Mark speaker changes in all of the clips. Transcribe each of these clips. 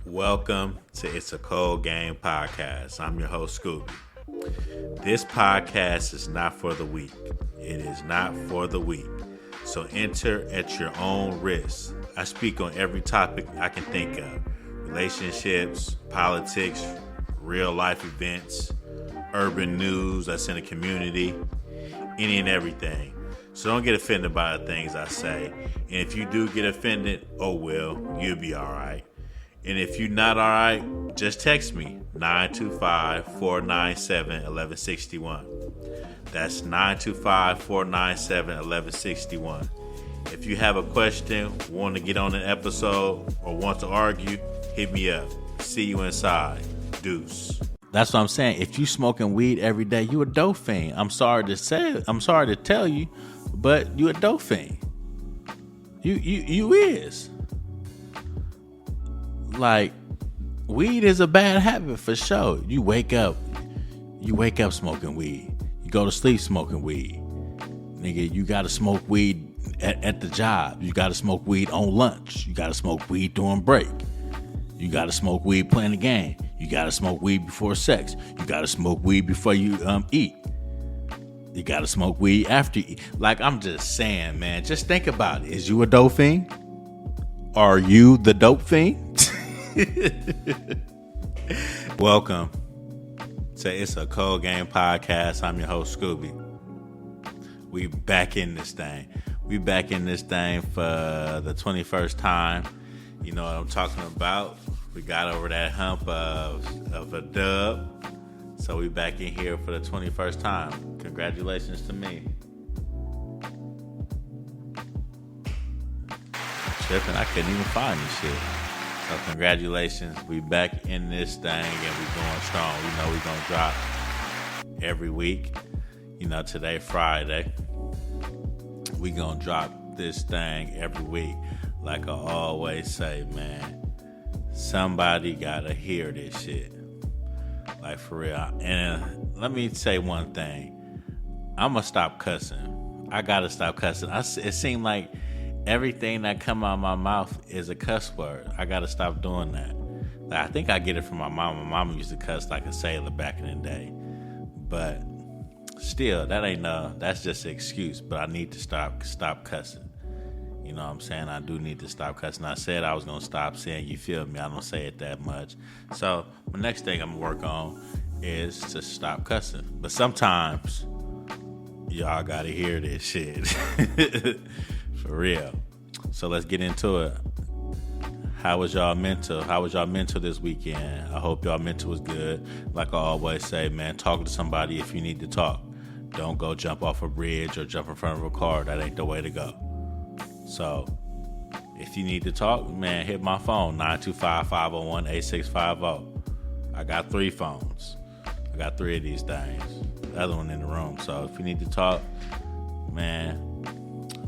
Speaker 1: Welcome to It's a Cold Game podcast. I'm your host, Scooby. This podcast is not for the weak. It is not for the weak. So enter at your own risk. I speak on every topic I can think of. Relationships, politics, real life events, urban news that's in the community, any and everything. So don't get offended by the things I say. And if you do get offended, oh well, you'll be all right. And if you're not all right, just text me, 925-497-1161. That's 925-497-1161. If you have a question, want to get on an episode, or want to argue, hit me up. See you inside. Deuce. That's what I'm saying. If you smoking weed every day, you a Dopefein. I'm sorry to tell you, but you a Dopefein. You is. Like, weed is a bad habit for sure. You wake up smoking weed. You go to sleep smoking weed. Nigga, you gotta smoke weed at the job. You gotta smoke weed on lunch. You gotta smoke weed during break. You gotta smoke weed playing the game. You gotta smoke weed before sex. You gotta smoke weed before you eat. You gotta smoke weed after you eat. Like, I'm just saying, man, just think about it. Is you a Dopefein? Are you the Dopefein? Welcome to It's a Cold Game podcast. I'm your host, Scooby. We back in this thing. We back in this thing for the 21st time. You know what I'm talking about. We got over that hump of a dub. So we back in here for the 21st time. Congratulations to me. Tripping, I couldn't even find this shit. So congratulations, we back in this thing and we going strong. We know we gonna drop every week. You know, today Friday. We gonna drop this thing every week. Like I always say, man, somebody gotta hear this shit. Like, for real. And let me say one thing. I'm gonna stop cussing. I gotta stop cussing. It seemed like everything that come out of my mouth is a cuss word. I gotta stop doing that. Like, I think I get it from my mom. My mama used to cuss like a sailor back in the day. But still, that's just an excuse. But I need to stop cussing. You know what I'm saying? I do need to stop cussing. I said I was gonna stop saying, you feel me? I don't say it that much. So the next thing I'm gonna work on is to stop cussing. But sometimes y'all gotta hear this shit. For real. So let's get into it. How was y'all mental? How was y'all mental this weekend? I hope y'all mental was good. Like I always say, man, talk to somebody if you need to talk. Don't go jump off a bridge or jump in front of a car. That ain't the way to go. So if you need to talk, man, hit my phone, 925-501-8650. I got 3 phones. I got 3 of these things. The other one in the room. So if you need to talk, man,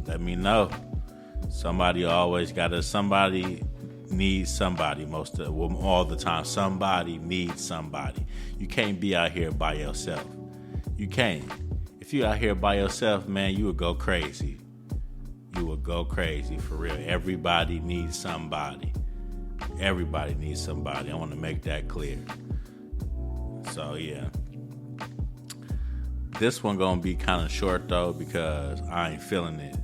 Speaker 1: let me know. Somebody needs somebody all the time. Somebody needs somebody. You can't be out here by yourself. You can't. If you out here by yourself, man, you would go crazy. You would go crazy, for real. Everybody needs somebody. Everybody needs somebody. I want to make that clear. So, yeah. This one gonna be kind of short, though, because I ain't feeling it.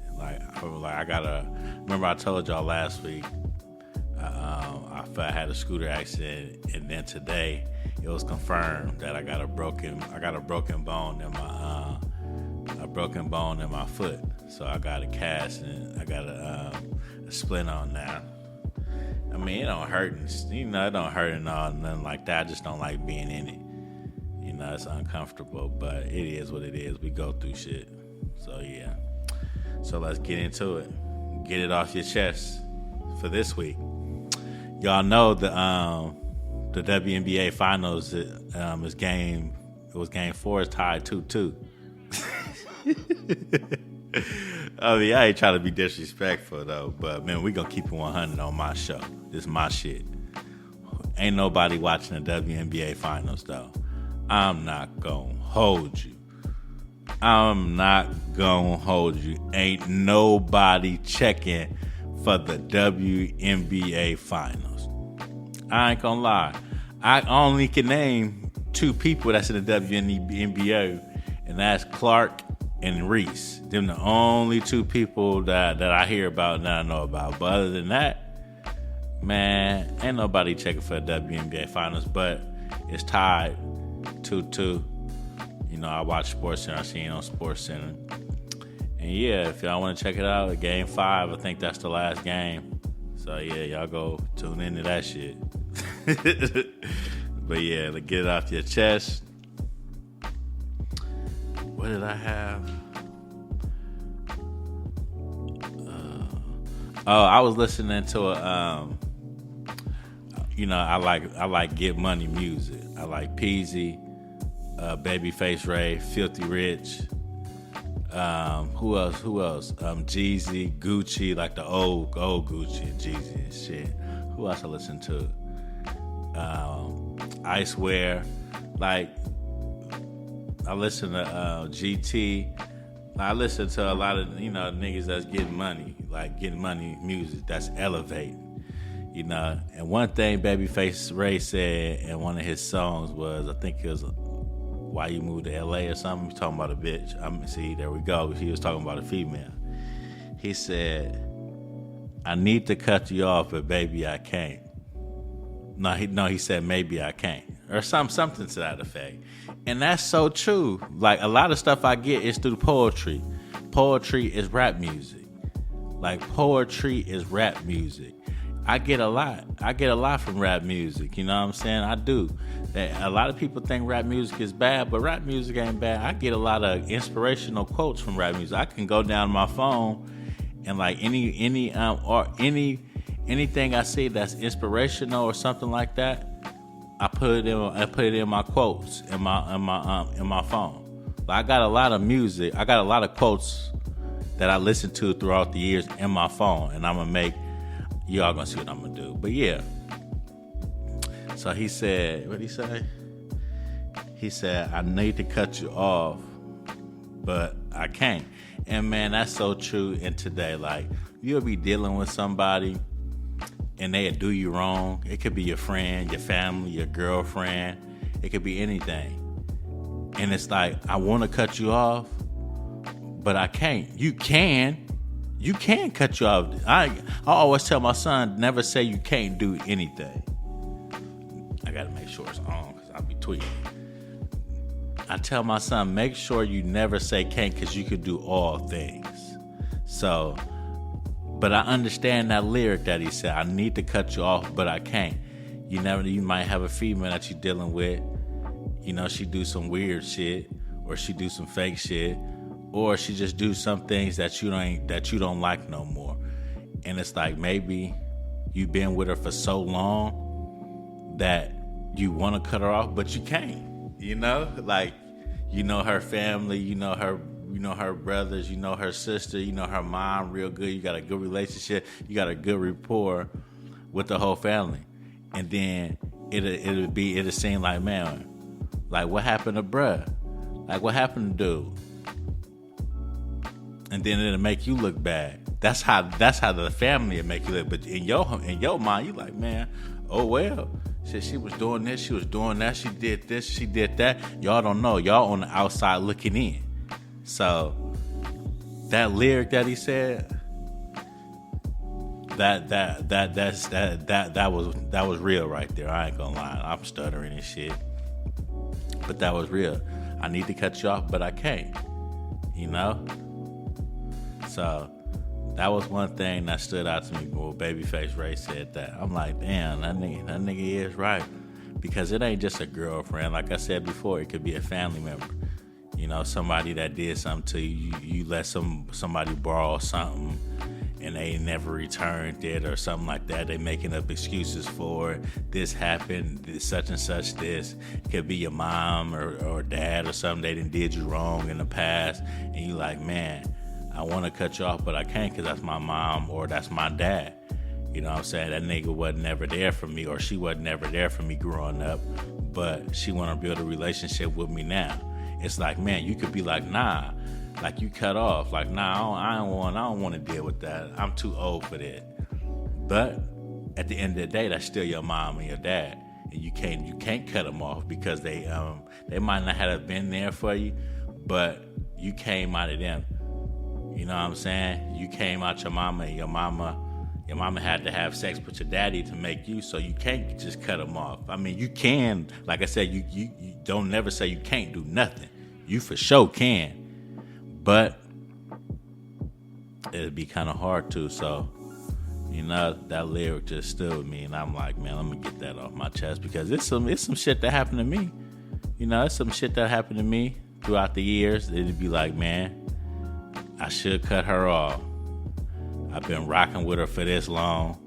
Speaker 1: Remember I told y'all last week, I had a scooter accident, and then today it was confirmed that I got a broken bone in my foot. So I got a cast and I got a splint on now. I mean, it don't hurt, it don't hurt and all, nothing like that. I just don't like being in it. You know, it's uncomfortable, but it is what it is. We go through shit. So yeah. So let's get into it. Get it off your chest for this week. Y'all know the WNBA finals is game 4 is tied 2-2. I mean, I ain't trying to be disrespectful though, but man, we gonna keep it 100 on my show. This is my shit. Ain't nobody watching the WNBA finals though. I'm not gonna hold you. Ain't nobody checking for the WNBA finals. I ain't gonna lie. I only can name 2 people that's in the WNBA, and that's Clark and Reese. Them the only 2 people that I hear about and that I know about. But other than that, man, ain't nobody checking for the WNBA finals. But it's tied 2-2. You know, I watch SportsCenter. I seen it on SportsCenter. And yeah, if y'all want to check it out, Game 5, I think that's the last game. So yeah, y'all go tune into that shit. But yeah, to get it off your chest. What did I have? I was listening to a. I like Get Money music. I like Peasy, BabyFace Ray, Filthy Rich. Who else? Jeezy, Gucci, like the old Gucci and Jeezy and shit. Who else I listen to? Icewear. Like, I listen to GT. I listen to a lot of, niggas that's getting money music, that's elevating. And one thing BabyFace Ray said in one of his songs was, I think it was Why You Moved to LA or something. He's talking about a bitch. See, there we go. He was talking about a female. He said, I need to cut you off, but baby, I can't. He said, maybe I can't. Or something to that effect. And that's so true. Like, a lot of stuff I get is through poetry. Poetry is rap music. Like, poetry is rap music. I get a lot from rap music. You know what I'm saying? I do. A lot of people think rap music is bad, but rap music ain't bad. I get a lot of inspirational quotes from rap music. I can go down my phone and like anything I see that's inspirational or something like that, I put it in my quotes in my phone. Like, I got a lot of music. I got a lot of quotes that I listen to throughout the years in my phone, and I'm gonna make. Y'all gonna see what I'm gonna do. But yeah. So he said, what'd he say? He said, I need to cut you off, but I can't. And man, that's so true in today. Like, you'll be dealing with somebody and they'll do you wrong. It could be your friend, your family, your girlfriend. It could be anything. And it's like, I want to cut you off, but I can't. You can cut you off. I always tell my son, never say you can't do anything. I got to make sure it's on because I'll be tweeting. I tell my son, make sure you never say can't, because you could do all things. So, but I understand that lyric that he said, I need to cut you off, but I can't. You might have a female that you're dealing with. She do some weird shit, or she do some fake shit, or she just do some things that you don't like no more. And it's like, maybe you've been with her for so long that you want to cut her off, but you can't. Like, her family, her brothers, her sister, her mom real good. You got a good relationship. You got a good rapport with the whole family. And then it'll seem like, man, like, what happened to bruh? Like, what happened to dude? And then it'll make you look bad. That's how the family will make you look. But in your mind, you like, man, oh well. She was doing this, she was doing that, she did this, she did that. Y'all don't know. Y'all on the outside looking in. So that lyric that he said, that was real right there. I ain't gonna lie. I'm stuttering and shit. But that was real. I need to cut you off, but I can't. So that was one thing that stood out to me when BabyFace Ray said that. I'm like, damn, that nigga is right. Because it ain't just a girlfriend. Like I said before, it could be a family member. Somebody that did something to you. You let somebody borrow something and they never returned it or something like that. They making up excuses for it. This happened, this, such and such this. It could be your mom or dad or something. They did you wrong in the past. And you like, man, I want to cut you off, but I can't because that's my mom or that's my dad. You know what I'm saying? That nigga wasn't never there for me, or she wasn't never there for me growing up, but she want to build a relationship with me now. It's like, man, you could be like, nah, like you cut off. Like, nah, I don't want to deal with that. I'm too old for that. But at the end of the day, that's still your mom and your dad, and you can't cut them off because they might not have been there for you, but you came out of them. You know what I'm saying? You came out your mama, and your mama had to have sex with your daddy to make you, so you can't just cut them off. I mean, you can, like I said, you don't never say you can't do nothing. You for sure can, but it'd be kind of hard to. So, you know, that lyric just stood with me, and I'm like, man, let me get that off my chest because it's some shit that happened to me. You know, it's some shit that happened to me throughout the years. It'd be like, man, I should cut her off. I've been rocking with her for this long.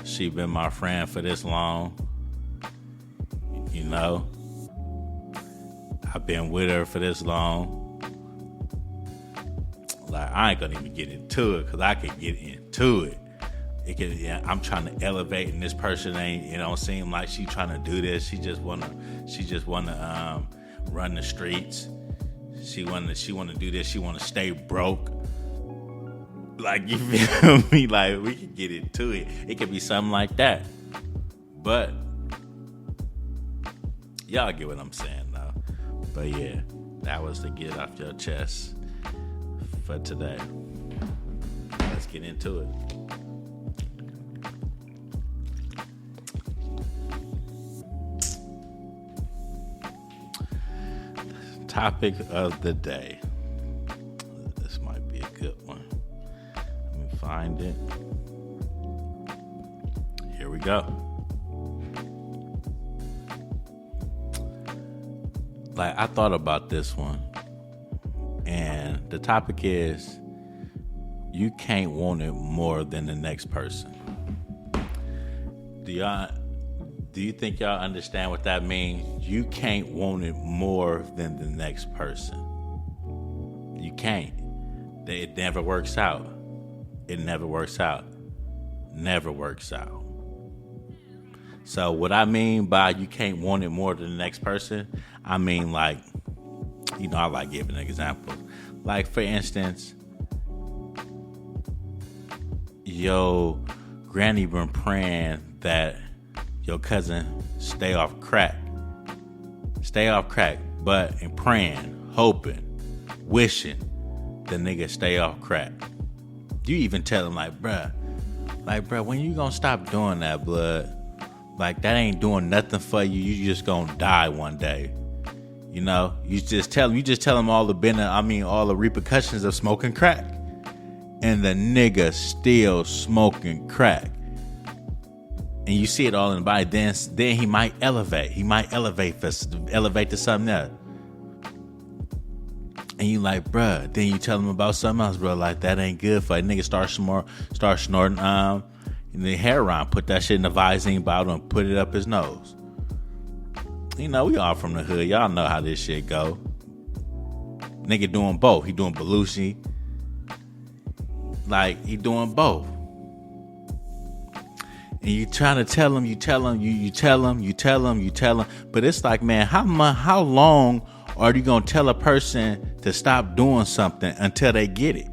Speaker 1: She been my friend for this long. You know, I've been with her for this long. Like, I ain't gonna even get into it because I could get into it. I'm trying to elevate, and this person ain't. It don't seem like she trying to do this. She just wanna run the streets. She wanna do this. She wanna stay broke. Like, you feel me? Like, we can get into it. It could be something like that. But y'all get what I'm saying, though. But yeah, that was to get off your chest for today. Let's get into it. Topic of the day. This might be a good one. Let me find it. Here we go. Like, I thought about this one, and the topic is, you can't want it more than the next person. Do you think y'all understand what that means? You can't want it more than the next person. You can't. It never works out. It never works out. Never works out. So what I mean by you can't want it more than the next person, I mean, like, you know, I like giving examples. Like, for instance, yo granny been praying that your cousin stay off crack, but in praying, hoping, wishing the nigga stay off crack. You even tell him, like, bruh, when you gonna stop doing that, blood? Like, that ain't doing nothing for you. You just gonna die one day. You know, you just tell him all the repercussions of smoking crack, and the nigga still smoking crack. And you see it all in the body. Then he might elevate. He might elevate to something else. And you like, bruh. Then you tell him about something else, bro. Like, that ain't good for a nigga. Start snorting the heroin. Put that shit in the Visine bottle and put it up his nose. You know, we all from the hood. Y'all know how this shit go. Nigga doing both. He doing Belushi. Like, he doing both. And you trying to tell him, you tell him. But it's like, man, how long are you going to tell a person to stop doing something until they get it?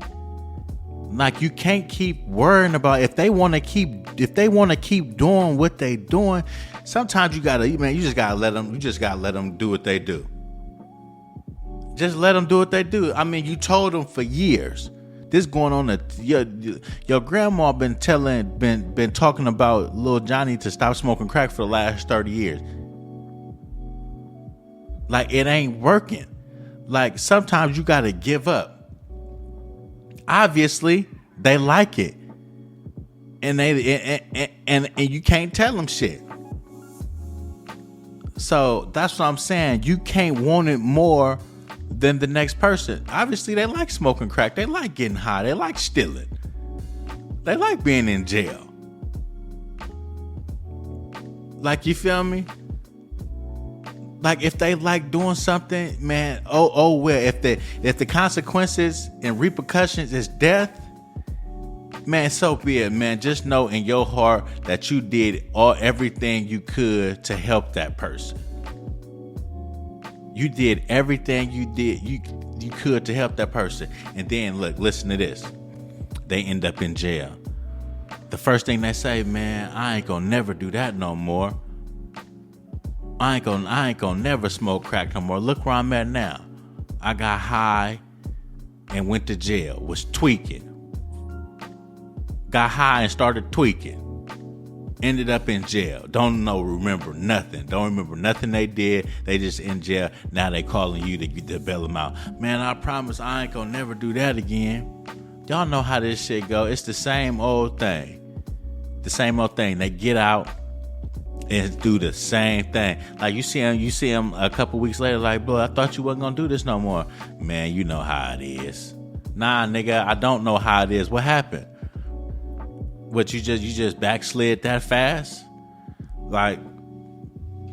Speaker 1: Like, you can't keep worrying about if they want to keep doing what they doing. Sometimes you just gotta let them do what they do. Just let them do what they do. I mean, you told them for years. This going on. Your grandma been talking about little Johnny to stop smoking crack for the last 30 years. Like, it ain't working. Like, sometimes you gotta give up. Obviously, they like it, and you can't tell them shit. So that's what I'm saying. You can't want it more than the next person. Obviously, they like smoking crack. They like getting high. They like stealing. They like being in jail. Like, you feel me? Like, if they like doing something, man, well, if the consequences and repercussions is death, man, so be it, man. Just know in your heart that you did everything you could to help that person. You did everything you could to help that person. And then, look, listen to this. They end up in jail. the first thing they say, man, I ain't gonna never do that no more. I ain't gonna never smoke crack no more. Look where I'm at now. I got high and went to jail. Was tweaking. Got high and started tweaking. Ended up in jail. Remember nothing. Don't remember nothing they did. They just in jail. Now they calling you to bail them out. Man, I promise I ain't gonna never do that again. Y'all know how this shit go. It's the same old thing. The same old thing. They get out and do the same thing. Like you see him a couple weeks later, like, bro, I thought you wasn't gonna do this no more. Man, you know how it is. Nah, nigga, I don't know how it is. What happened? What, you just backslid that fast? Like,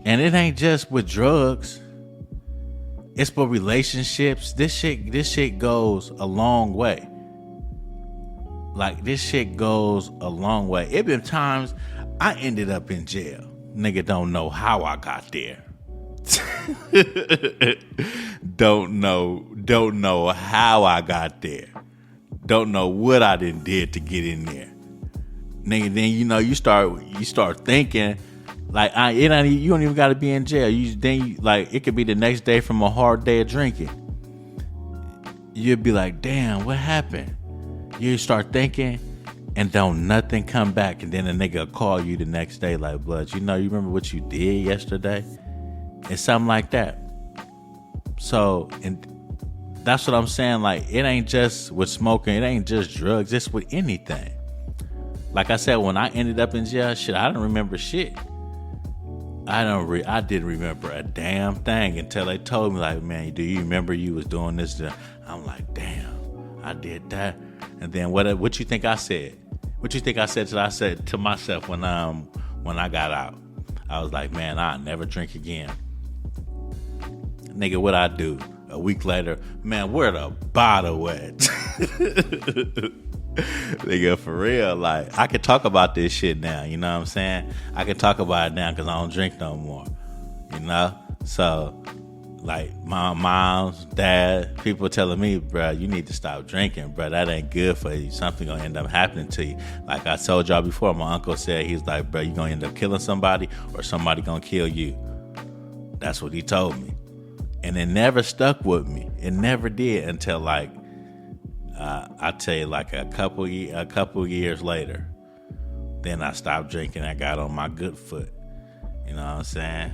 Speaker 1: and it ain't just with drugs. It's for relationships. This shit goes a long way. Like, this shit goes a long way. It been times I ended up in jail. Nigga don't know how I got there. Don't know how I got there. Don't know what I did to get in there. Nigga, then you start thinking like you don't even gotta be in jail. Like it could be the next day from a hard day of drinking. You'd be like, damn, what happened? You start thinking and don't nothing come back, and then a nigga will call you the next day like, blood, you remember what you did yesterday? It's something like that. So, and that's what I'm saying. Like, it ain't just with smoking. It ain't just drugs. It's with anything. Like I said, when I ended up in jail, shit, I don't remember shit. I didn't remember a damn thing until they told me, like, man, do you remember you was doing this? I'm like, damn, I did that. And then what you think I said? What you think I said to myself when I got out? I was like, man, I'll never drink again. Nigga, what I do? A week later, man, where the bottle at? Nigga, for real, like, I could talk about this shit now, you know what I'm saying? I can talk about it now because I don't drink no more, you know? So, like, my mom's, dad, people telling me, bro, you need to stop drinking, bro. That ain't good for you. Something gonna end up happening to you. Like I told y'all before, my uncle said, he's like, bro, you gonna end up killing somebody or somebody gonna kill you. That's what he told me. And it never stuck with me. It never did until, like, I tell you, like a couple years later. Then I stopped drinking. I got on my good foot. You know what I'm saying?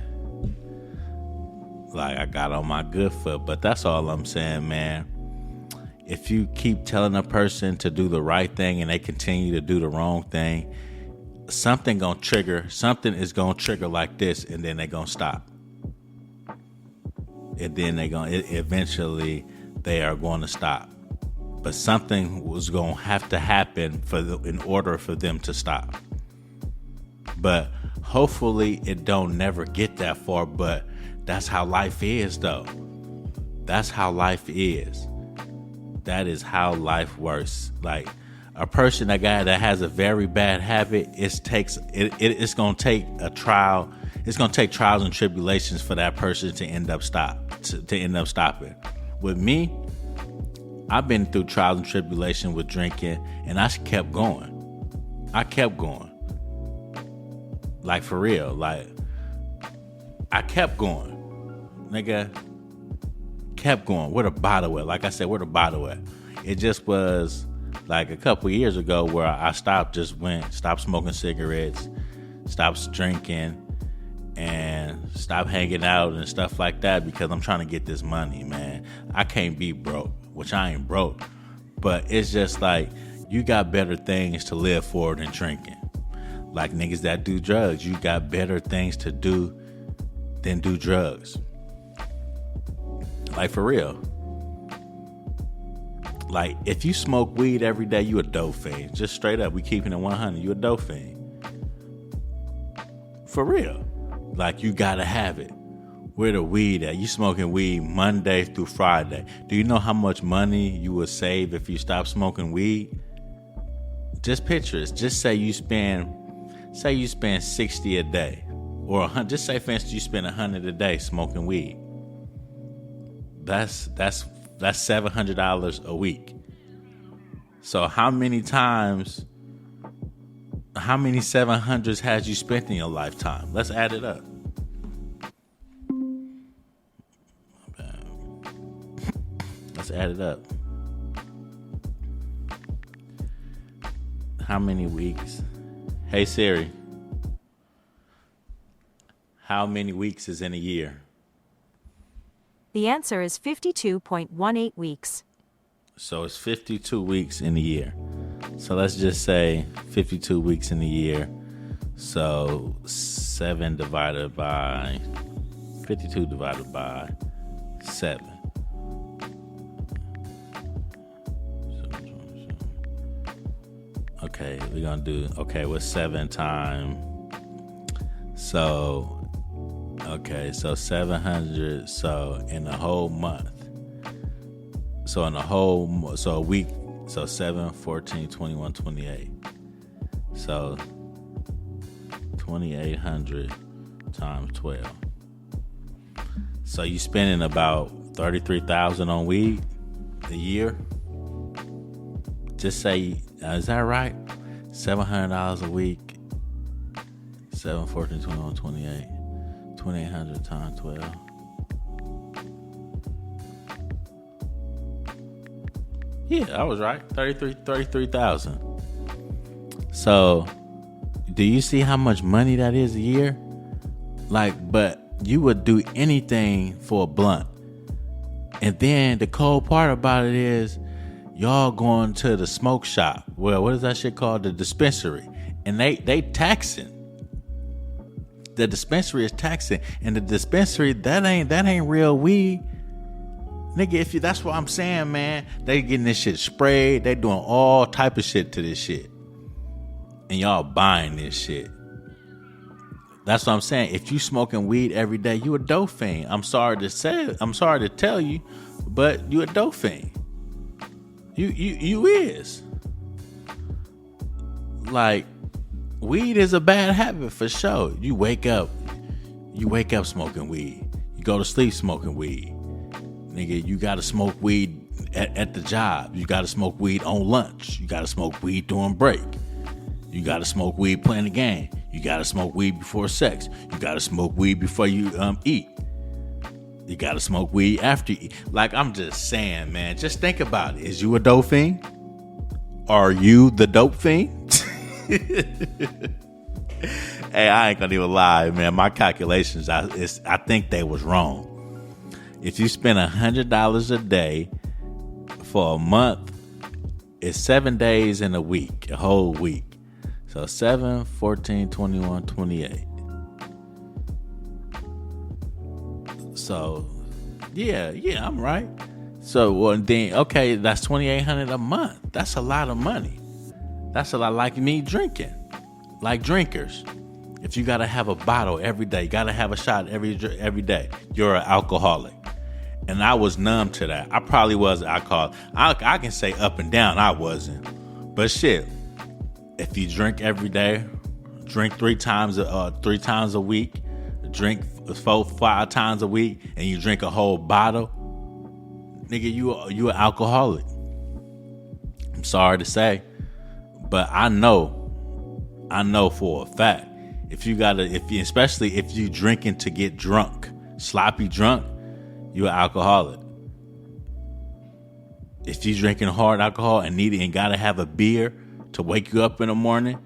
Speaker 1: Like, I got on my good foot. But that's all I'm saying, man. If you keep telling a person to do the right thing and they continue to do the wrong thing, something is going to trigger like this, and then they're going to stop. And then eventually they are going to stop. But something was going to have to happen in order for them to stop. But hopefully it don't never get that far. But that's how life is, though. That's how life is. That is how life works. Like, a person, a guy that has a very bad habit, it's going to take a trial. It's going to take trials and tribulations for that person to end up stopping. With me, I've been through trials and tribulation with drinking, and I kept going. Like, for real. Like, I kept going. Nigga, kept going. Where the bottle at? Like I said, where the bottle at? It just was like a couple years ago where I stopped smoking cigarettes, stopped drinking, and stop hanging out and stuff like that because I'm trying to get this money, man. I can't be broke, which I ain't broke. But it's just like, you got better things to live for than drinking. Like niggas that do drugs, you got better things to do than do drugs. Like, for real. Like, if you smoke weed every day, you a Dopefein. Just straight up, we keeping it 100. You a Dopefein. For real. Like, you gotta have it. Where the weed at? You smoking weed Monday through Friday. Do you know how much money you would save if you stop smoking weed? Just picture it. Just say you spend 60 a day, or 100. Just say, for instance, you spend 100 a day smoking weed. That's $700 a week. So how many times How many 700s has you spent in your lifetime? Let's add it up. Let's add it up. How many weeks? Hey Siri. How many weeks is in a year?
Speaker 2: The answer is 52.18 weeks.
Speaker 1: So it's 52 weeks in a year. So let's just say 52 weeks in a year. So 7 divided by 52 divided by 7. Okay, we're going to do, what's 7 times? So 700. So in a whole month. So a week. So 7, 14, 21, 28. So 2,800 times 12. So you spending about 33,000 on weed a year? Just say, is that right? $700 a week. 7, 14, 21, 28. 2,800 times 12. Yeah, I was right. 33,000. So, do you see how much money that is a year? But you would do anything for a blunt. And then the cold part about it is, y'all going to the smoke shop. Well, what is that shit called? The dispensary. And they taxing. The dispensary is taxing. And the dispensary, that ain't real weed. Nigga, that's what I'm saying, man. They getting this shit sprayed. They doing all type of shit to this shit. And y'all buying this shit. That's what I'm saying. If you smoking weed every day, you a Dopefein. I'm sorry to tell you, but you a Dopefein. You is. Weed is a bad habit for sure. You wake up smoking weed. You go to sleep smoking weed. Nigga, you gotta smoke weed at the job. You gotta smoke weed on lunch. You gotta smoke weed during break. You gotta smoke weed playing the game. You gotta smoke weed before sex. You gotta smoke weed before you eat. You gotta smoke weed after you eat. I'm just saying, man. Just think about it. Is you a Dopefein? Are you the Dopefein? Hey, I ain't gonna even lie, man. My calculations, I think they was wrong. If you spend $100 a day for a month, it's 7 days in a week, a whole week. So 7, 14, 21, 28. So, yeah, I'm right. So, then, that's $2,800 a month. That's a lot of money. That's a lot like me drinking. Like drinkers. If you got to have a bottle every day, you got to have a shot every day, you're an alcoholic. And I was numb to that. I probably was an alcoholic. I can say up and down I wasn't. But shit, if you drink every day, drink 3 times a week, drink 4-5 times a week, and you drink a whole bottle, nigga, you an alcoholic. I'm sorry to say, but I know for a fact, especially if you drinking to get drunk, sloppy drunk, you're an alcoholic. If you drinking hard alcohol and gotta have a beer to wake you up in the morning,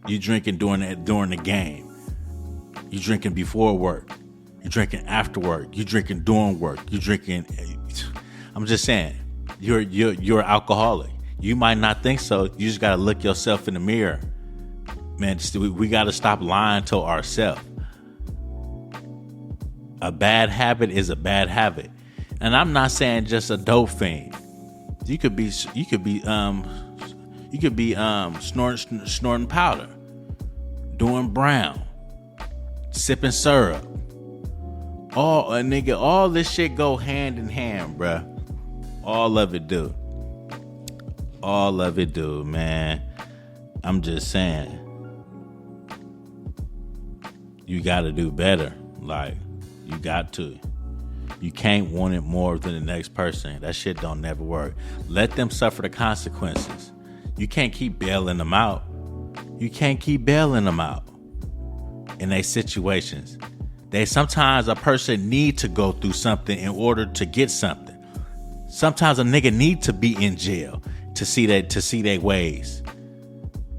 Speaker 1: you drinking during the game. You drinking before work. You drinking after work. You drinking during work. You drinking. I'm just saying, you're an alcoholic. You might not think so. You just gotta look yourself in the mirror, man. We gotta stop lying to ourselves. A bad habit is a bad habit, and I'm not saying just a Dopefein. You could be snorting powder, doing brown, sipping syrup. All this shit go hand in hand, bruh. All of it do, man. I'm just saying, you gotta do better. You got to. You can't want it more than the next person. That shit don't never work. Let them suffer the consequences. You can't keep bailing them out. You can't keep bailing them out in these situations. Sometimes a person need to go through something in order to get something. Sometimes a nigga need to be in jail to see their ways.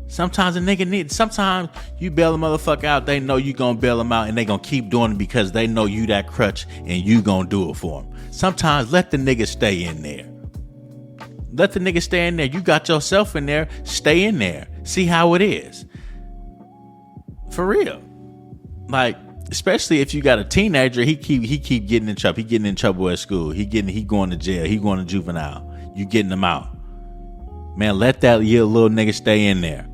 Speaker 1: Sometimes you bail a motherfucker out, they know you gonna bail them out, and they gonna keep doing it because they know you that crutch and you gonna do it for them. Sometimes let the nigga stay in there. Let the nigga stay in there. You got yourself in there, stay in there. See how it is. For real. Like, especially if you got a teenager, he keep getting in trouble. He getting in trouble at school. He going to jail. He going to juvenile. You getting him out. Man, let that little nigga stay in there.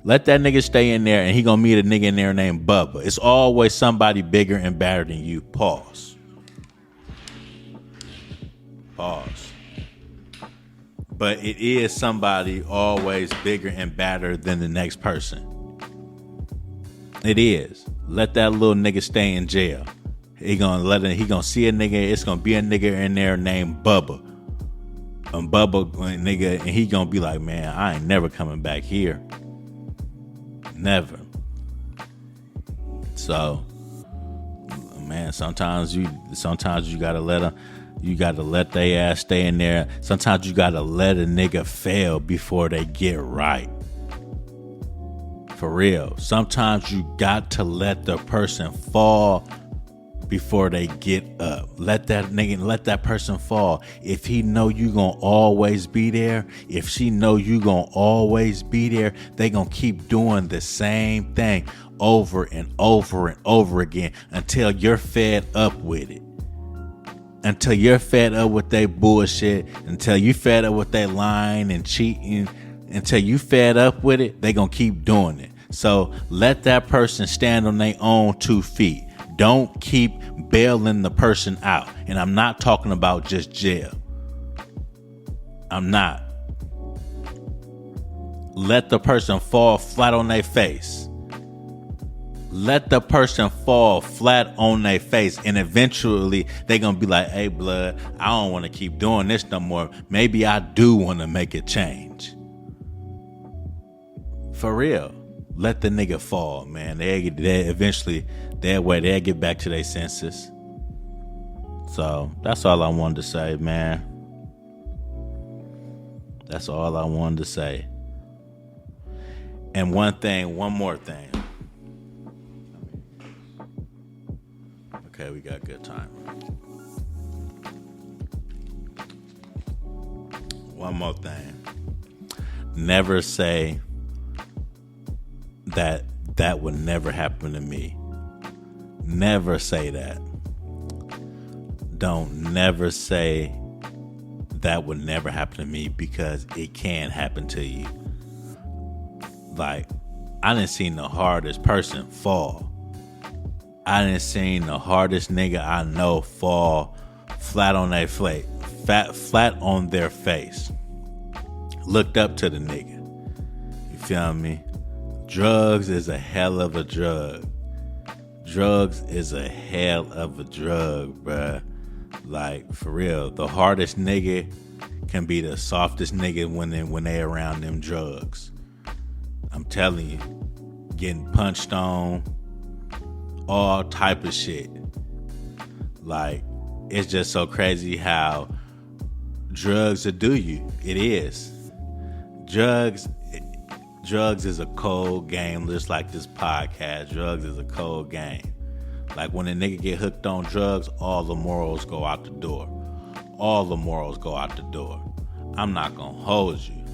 Speaker 1: Let that nigga stay in there, and he gonna meet a nigga in there named Bubba. It's always somebody bigger and badder than you. Pause. But it is somebody always bigger and badder than the next person. It is. Let that little nigga stay in jail. He gonna see a nigga. It's gonna be a nigga in there named Bubba. And Bubba, nigga, and he gonna be like, man, I ain't never coming back here. Never. So, man, sometimes you gotta let they ass stay in there. Sometimes you gotta let a nigga fail before they get right. For real. Sometimes you got to let the person fall before they get up. Let that person fall. If he know you gonna always be there, if she know you gonna always be there, they gonna keep doing the same thing over and over and over again until you're fed up with it. Until you're fed up with their bullshit, until you fed up with their lying and cheating, until you fed up with it, they gonna keep doing it. So let that person stand on their own 2 feet. Don't keep bailing the person out. And I'm not talking about just jail. I'm not. Let the person fall flat on their face. Let the person fall flat on their face, and eventually they gonna be like, hey, blood, I don't want to keep doing this no more. Maybe I do want to make a change. For real. Let the nigga fall, man. They'll get back to their senses. So that's all I wanted to say, man. That's all I wanted to say. And one more thing. Okay, we got good time. One more thing. Never say that would never happen to me. Never say that. Don't never say that would never happen to me, because it can happen to you. Like, I done seen the hardest person fall. I done seen the hardest nigga I know fall flat on their face. Flat on their face. Looked up to the nigga. You feel me? Drugs is a hell of a drug. Drugs is a hell of a drug, bruh. Like, for real. The hardest nigga can be the softest nigga when they around them drugs. I'm telling you. Getting punched on. All type of shit. Like, it's just so crazy how drugs will do you. It is. Drugs is a cold game, just like this podcast. Drugs is a cold game. Like, when a nigga get hooked on drugs, all the morals go out the door. All the morals go out the door. I'm not gonna hold you.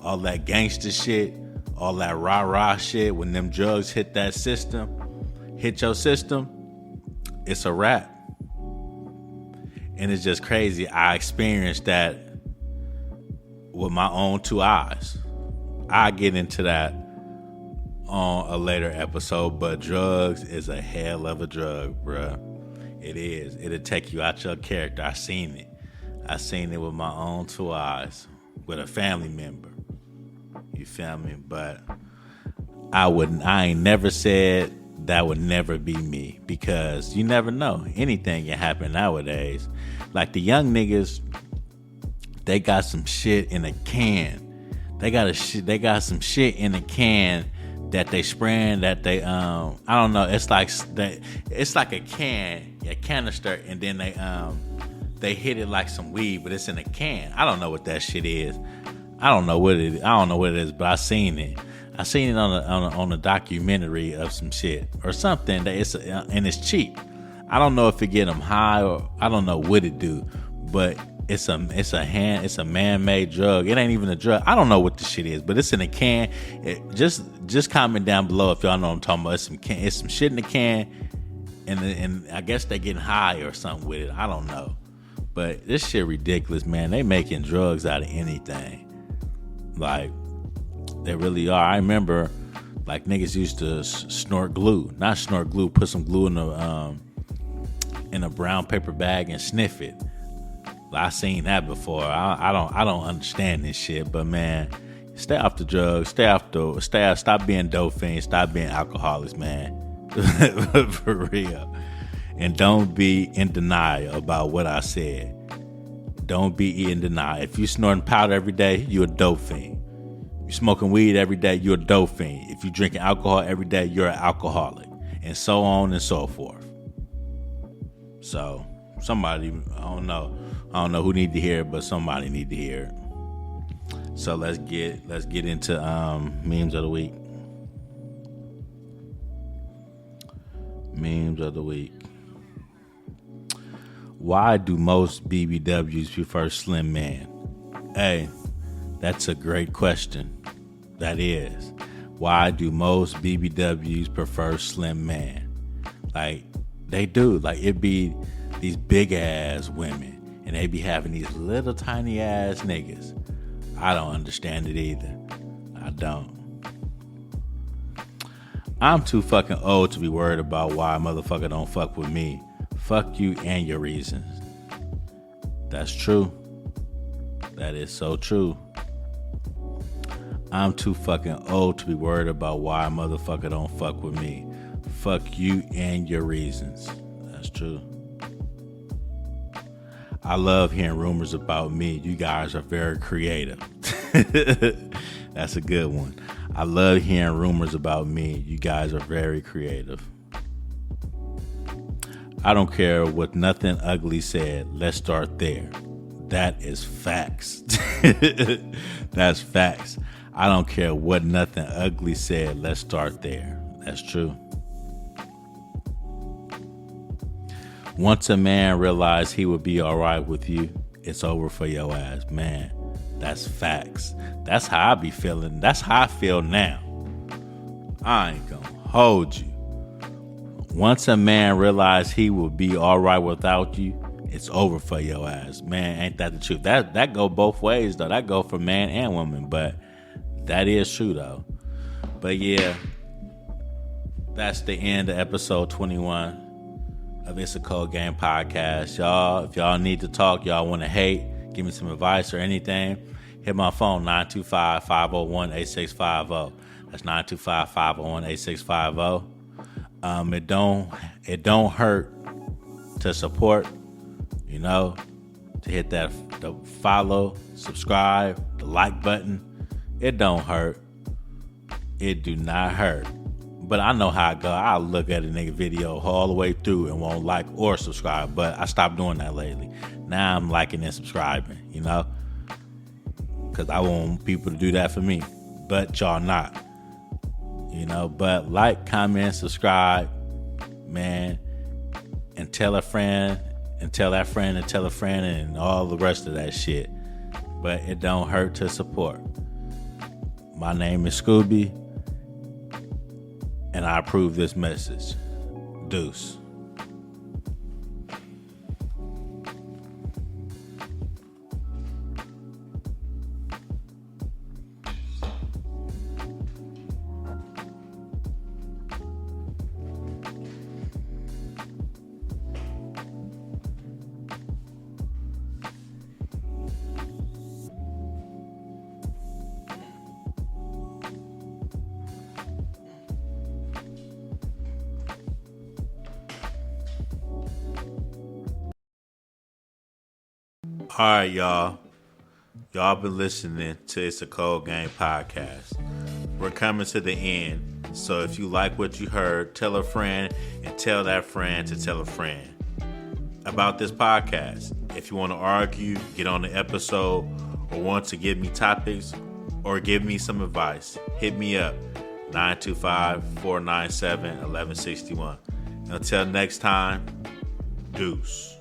Speaker 1: All that gangster shit, all that rah-rah shit, when them drugs hit your system, it's a wrap. And it's just crazy. I experienced that with my own 2 eyes. I get into that on a later episode, but drugs is a hell of a drug, bruh. It is. It'll take you out your character. I seen it with my own 2 eyes with a family member. You feel me? But I ain't never said that would never be me, because you never know. Anything can happen nowadays. Like, the young niggas, they got some shit in a can. They got some shit in a can that they spraying, that they I don't know. It's like a canister, and then they hit it like some weed, but it's in a can. I don't know what that shit is. I don't know what it is, but I seen it. I seen it on a documentary of some shit or something that and it's cheap. I don't know if it get them high or I don't know what it do, but it's a man-made drug. It ain't even a drug. I don't know what the shit is, but it's in a can. Just comment down below if y'all know what I'm talking about. It's some shit in the can, and I guess they getting high or something with it. I don't know, but this shit ridiculous, man. They making drugs out of anything. Like, they really are. I remember, like, niggas used to not snort glue, put some glue in a brown paper bag and sniff it. I seen that before. I don't understand this shit, but man, stay off the drugs. Stop being Dopefein. Stop being alcoholics, man. For real. And don't be in denial about what I said. Don't be in denial. If you snorting powder every day, you're a Dopefein. If you smoking weed every day, you're a Dopefein. If you drinking alcohol every day, you're an alcoholic, and so on and so forth. So somebody, I don't know who need to hear it, but somebody need to hear it. So let's get into memes of the week. Memes of the week. Why do most BBWs prefer slim man? Hey, that's a great question. That is. Why do most BBWs prefer slim man? Like, they do. Like, it be these big ass women, and they be having these little tiny ass niggas. I don't understand it either. I don't. I'm too fucking old to be worried about why a motherfucker don't fuck with me. Fuck you and your reasons. That's true. That is so true. I'm too fucking old to be worried about why a motherfucker don't fuck with me. Fuck you and your reasons. That's true. I love hearing rumors about me. You guys are very creative. That's a good one. I love hearing rumors about me. You guys are very creative. I don't care what nothing ugly said. Let's start there. That is facts. That's facts. I don't care what nothing ugly said. Let's start there. That's true. Once a man realized he would be all right with you, it's over for your ass. Man, that's facts. That's how I be feeling. That's how I feel now. I ain't gonna hold you. Once a man realized he would be all right without you, it's over for your ass. Man, ain't that the truth? That go both ways, though. That go for man and woman, but that is true, though. But yeah, that's the end of episode 21 of It's a Cold Game podcast. Y'all, if y'all need to talk, y'all want to hate, give me some advice or anything, hit my phone, 925-501-8650. That's 925-501-8650. It don't hurt to support, to hit the follow, subscribe, the like button. It don't hurt. It do not hurt. But I know how I go. I'll look at a nigga video all the way through and won't like or subscribe. But I stopped doing that lately. Now I'm liking and subscribing, because I want people to do that for me. But y'all not. But like, comment, subscribe, man, and tell a friend, and tell that friend, and tell a friend, and all the rest of that shit. But it don't hurt to support. My name is Scooby, and I approve this message. Deuce. All right, y'all. Y'all been listening to It's a Cold Game podcast. We're coming to the end. So if you like what you heard, tell a friend and tell that friend to tell a friend about this podcast. If you want to argue, get on the episode, or want to give me topics or give me some advice, hit me up, 925-497-1161. Until next time, deuce.